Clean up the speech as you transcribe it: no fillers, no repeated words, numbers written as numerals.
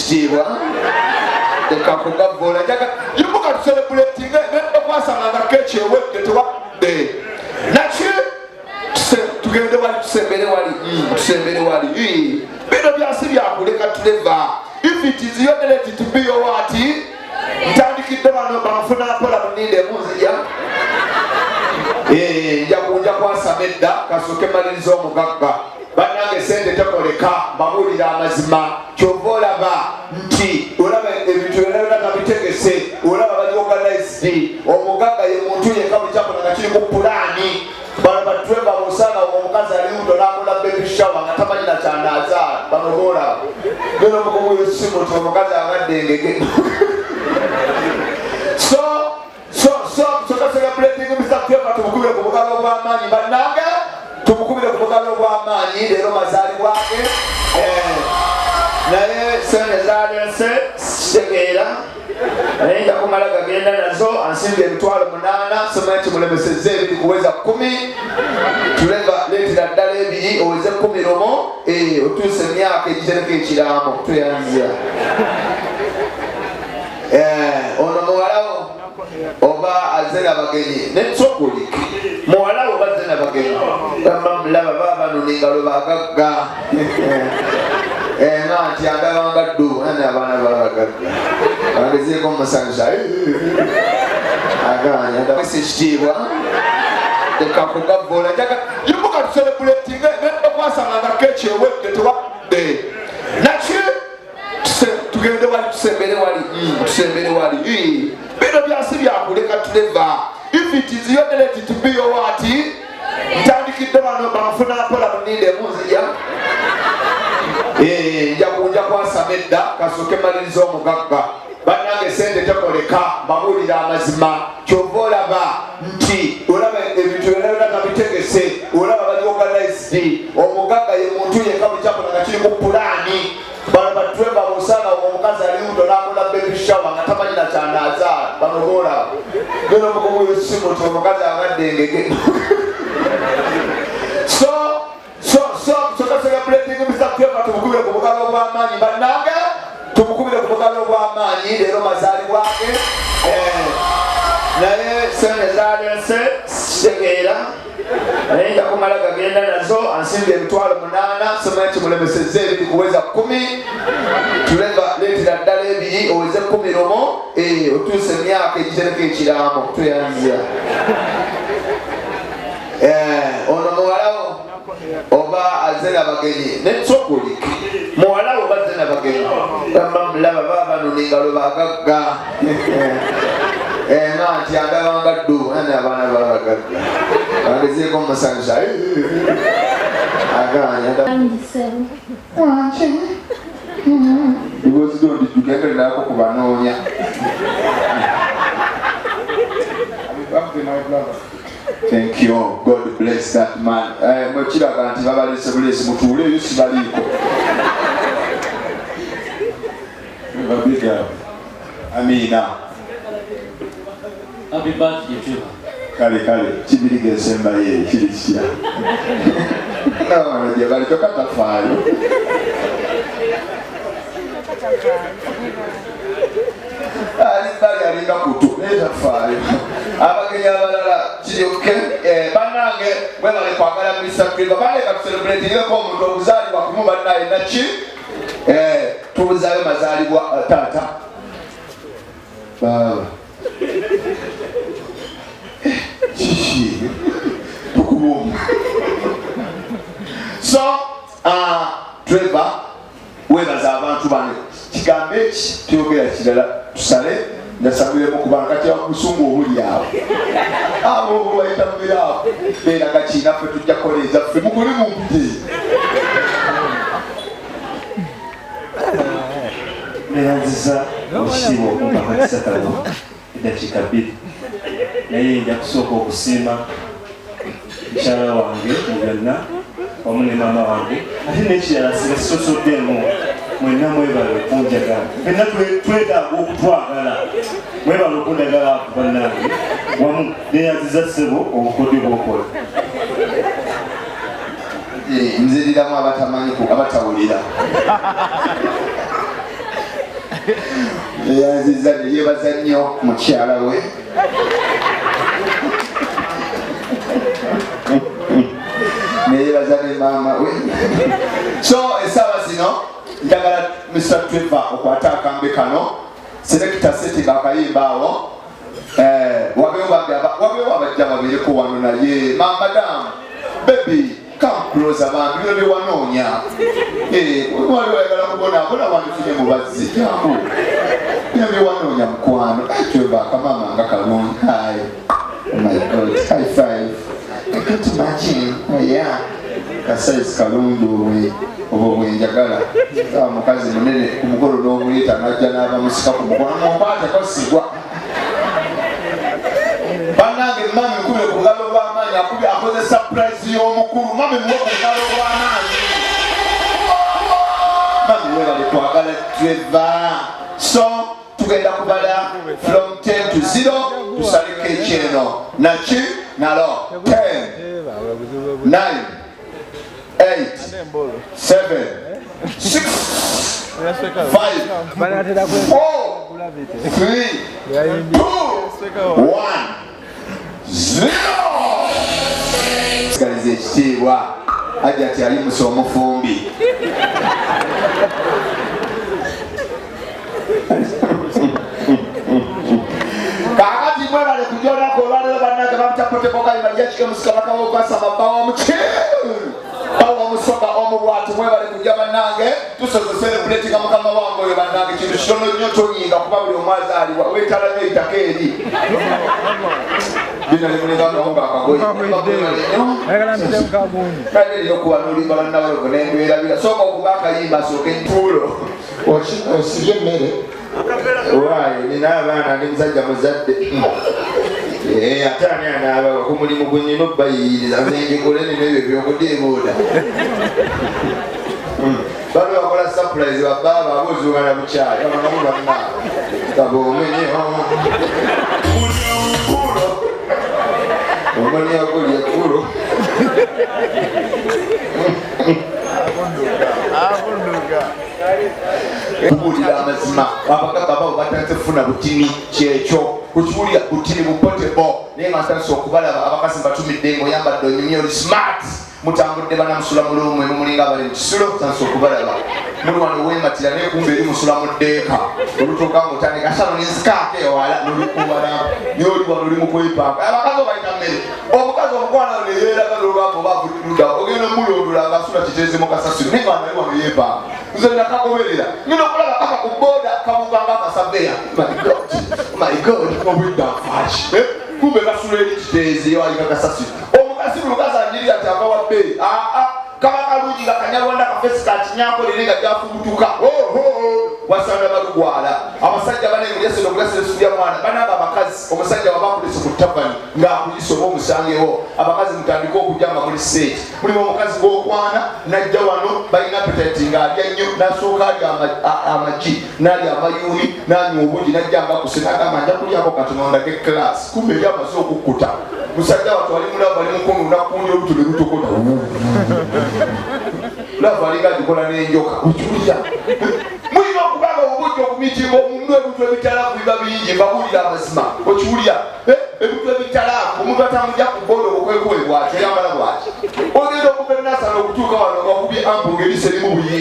ekitiibwa leka kugavoola yimuka tucelebratinga ngenda kwasanganga keki ewedde tewadde naki tugende wali tusembere wali bino byasi byakuleka tuleva if it is your ability to be your what ntandikidde bano banfuna mpola muninde munzija nja kwasama edda kasooke maliriza omugagga bannange sente tekoleka mbabuulira amazima kyova olaba nti olaba ebintu byonna nabitegese olaba balioganized omugagga ye muntu yekka buli kyakolanga kiri ku pulaani bano batwemba musana omukazi aliundo nakola baby shower nga tamanyina kyanazaala bano boolaba geno omukugu yesimu ti omukazi agadde engege so celebrating Mr. Twemba tumukubire ku bugalo bw'amaanyi bannange tumukubire ku bugalo bw'amaanyi leero mazaali bwake naye senezaalese kitegeera naye nja kumala gagenda nazo ansimbye emitwalo 8 somanyi kimulemesezza ebiri kuweza 10 tuleva leetera ddala ebiri oweze 10 romo otuuse emyaka egitereka ekiraamo tweyanzira ono muwalawo oba azze n'abagenyi netsokulike muwalawo oba azze n'abagenyi bamulaba babano n'engalo bagagga nti andabanga ddu nane abaana babagagga bangezeeko mumusanyusa aganyawesa ekitiibwa leka kugavoola yimuka tucelebratinga ngenda kwasanganga keki ewedde tewadde naki tugende wali tusembere wali bino byasi byakuleka tuleva if it is your ability to be your what ntandikidde bano banfuna mpola muninde munzija nja kwasama edda kasooke maliriza omugagga bannange sente tekoleka mbabuulira amazima kyova olaba nti olaba ebintu byonna nabitegese olaba balioganized omugagga ye muntu yekka buli kyakolanga kiri ku pulaani bano batwemba musana omukazi aliundo nakola baby shower nga tamanyina kyanazaala bano boolaba geno omukugu yesimu ti omukazi agadde engege celebrating Mr. Twemba tumukubire ku bugalo bw'amaanyi bannange tumukubire ku bugalo bw'amaanyi leero mazaali bwake naye senezaalese kitegeera naye nja kumala gagenda nazo ansimbye emitwalo 8 somanyi kimulemesezza ebiri kuweza 10 tuleva leetera ddala ebiri oweze 10 romo otuuse emyaka egitereka ekiraamo tweyanzira ono muwalawo oba azze n'abagenyi netsokulike muwalawo oba azze n'abagenyi bamulaba babano n'engalo bagagga nti andabanga ddu nane abaana babagagga bangezeeko mumusanyusa aganyaibozidondi kubanoonya Thank you. God bless that man. Mwekiraga nti babalese bulesi mutuule eyo sibaliiko. Amina. Happy birthday to you. Kale kibirige ensemba ye kiri kitya. Nawana gye bali tokatafaayo. Bali alinga kutu netafaayo. Abagenyi abalala kiryoke bannange bwe bali kwagala Mr. Twemba baleka tucelebratingeko omuntu okuzaalibwa kumu bannaye naki tubuzaayo mazaalibwa taata baba kiki tukubunga so Twemba webaza abantu bane kigambo eki tuyogera kirala tusale ndasabiremu kubanga kati abamusungu obuli awo abo bayita mubiraabo beeraga kiinaffe tujja kukoleeza ffe mukole mumpite neyanziza ekitiibwa okumpakatisa kano eddakiika 2 naye nja kusooka okusiima mukyala wange mu byonna wamu ne maama wange ate n'ekirala sibasosoddeemu mwenna mwebale okunjagala fenna twetaaga okutwagala mwebale okundagala bannange wamu neyanziza ssebo obukodyo bwokola nziriramu abatamanyi abatawulira Yaziza yebaza nnyo mukyala we neyebaza ne maama we. So esaawa zino njagala Mr. Trevor okwata akambe kano selekita seti bakayimba wabewo abajja babiriko wano naye madam baby come close abantu bino byewanoonya wali wayagala kubonabona abantu fine mubazzi jangu bino byewanoonya mukwano Trevor akamama nga kalungi. Hi, oh my God, high five. I can't imagine. Oh yeah, kasaizi kalungi obwo bwenjagala mukazi munene ku mukolo n'omuyita najja n'abamusika ku mukono mumpaate kosigwa bannange mami nkube ku ngalo lw'amaanyi akoze surprise y'omukulu mami muwe ku ngalo lw'amaanyi mami webale twagala Trevor. So tugenda kubala from 10 to 0 tusaleko ekyeno naki nalo 10 9 8 7 6 5 4 3 2 1 0. Sikalize ekitiibwa ajja ati ali musa omufumbi. Kakati mwebale kujonako olwaliro bannange bamutapotepokai bajjakike musikabakawo okasaba bawa mukiru bawa musoka omubwatu mwebale kujja bannange tusoze celebratinga mukama wange oyo bannange kintu kitono nnyo tonyinga kuba buli omwazaalibwa wetala nnyo eitaka eri bino limulingaonga akagoyi eryokuba nolimala nabalogo nendwerabira sooka okuba akayimba asooke ntuulo osibye emmere waayo nina abaana ndi musajja muzadde ate ani anaaba ku mulimu gunyina obbayiyiriza nengikole nina ebyo byokudeebuuda bali bakola surprise bababa abuzungana bukyali abanamu banna kaboomenyo omani akolya kulo kubuulira amazima abagagga babo batanze kufuna butini kyekyo kukiwulira butini bupotebo naye nga ntandise okubalaba abakazi batumidde ngaoyambadde onyumye oli smart mutambudde banamusula mulumwe mumulinga abali mu kisulo tandise okubalaba muli wano wematira naye kumbe eri musula mu ddeeka olutuuka ngaotandika salo nenzikaako ewala nolikuwala naye oli wano oli mukwepaaka abakazi obayita mmere omukazi omukwana neyeeraga nolwamba obavudda ogenda omulondula ngaasula kiteezi mukasasiro naye nga wano ali wano yeepaaka nze nakagoberera ngenda okulaba kaka ku booda kabuganga akasaveya my God obwedda nfaaki kumbe kasula eri kiteezi ewalika kasasiro omukazi bulukazi anjiri ati ava wa bbeeyi kaba kalungi nga kanyalwanda kafesi kakinyakolere nga jafubutuka wasanga balugwala abasajja banengulyaseno okulasira esubya mwana banaba abakazi omusajja wabakulese ku tavani ngaakuyisa oba omusangewo abakazi mutandika okujjanga muli seeti mulimu omukazi gwokwana najja wano balina appetite ngaalya nnyo nasooka alya amagi nalya amayuuni nanywa obugi najjanga kuse nagamba nja kulyako katonondako ekilasi kumbe eri amaze okukkuta musajja watu wali mulaba bali mukono lunakuunya olutu ne lutokota lava alinga gikola n'enjoka okiwulira mulina okubanga obujja okumitinga omuntu ebintu ebitalafu biba bingi mbabuulira amazima okiwulira ebintu ebitalafu omuntu atamujja ku booda obukwekuwe bwaki oyambala bwaki ogenda okuba enasana okutuuka wano nga okubye ampu ng'eriserimu buyi